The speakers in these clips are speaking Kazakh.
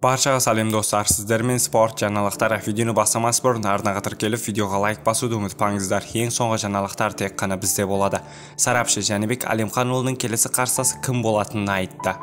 Barchaga salom dostlar, sizlerмен sport жаңалықтар видеоны бастамас бұрын арнаға тіркеліп видеоға лайк басуды ұмытпаңыздар. Ең соңғы жаңалықтар тек қана бізде болады. Сарапшы Жәнібек Әлемханұлының келесі қарсыласы кім болатынын айтты.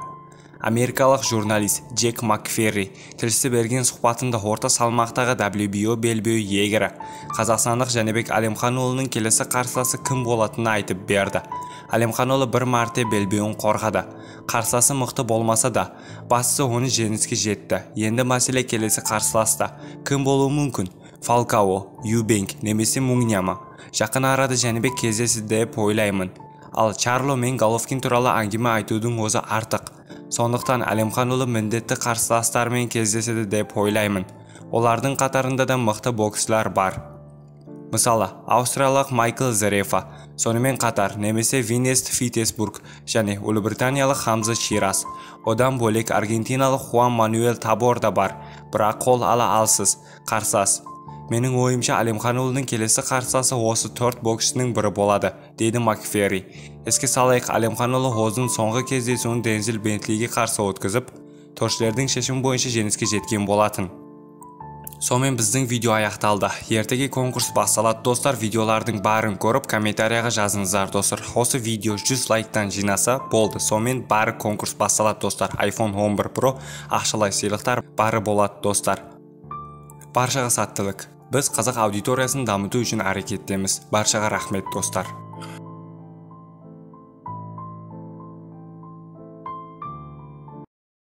Америкалық журналист Джек Макферри тілшісі берген сұхбатында орта салмақтағы WBO белбеу иегері қазақстандық Жәнібек Әлемханұлының келесі қарсыласы кім болатынын айтып берді. Әлемханұлы бір мәрте белбеуін қорғады. Қарсыласы мықты болмаса да, бастысы оны жеңіске жетті. Енді мәселе келесі қарсыласта. Кім болуы мүмкін? Фалкао, Юбенк немесе Муңняма. Жақын арада Жәнібек кездеседі деп ойлаймын. Ал Чарло мен Головкин туралы әңгіме айтудың өзі артық. Сондықтан Әлемханұлы міндетті қарсыластармен кездеседі деп ойлаймын. Олардың қатарында да мықты боксшылар бар. Мысалы, Австралиялық Майкл Зерефа, сонымен қатар немесе Винест Фитесбург және Ұлыбританиялық Хамза Шираз. Одан бөлек аргентиналық Хуан Мануэль Табор да бар, бірақ қол ала алсыз, қарсылас. Менің ойымша Әлемханұлының келесі қарсыласы осы 4 боксшының бірі болады, дейді Макферри. Еске салайық, Әлемханұлы өзінің соңғы кездесуін Дензел Бентлиге қарсы өткізіп, төрешілердің шешімі бойынша жеңіске жеткен болатын. Сонымен біздің видео аяқталды. Ертеге конкурс басталады достар. Видеолардың барын көріп, комментарияға жазыңыздар достар. Осы видео 100 лайктан жинаса болды. Сонымен бары конкурс басталады достар. iPhone 11 Pro ақшалай сыйлықтар бары болады достар. Баршаға сәттілік. Біз қазақ аудиториясын дамыту үшін әрекеттеміз. Баршаға рахмет достар.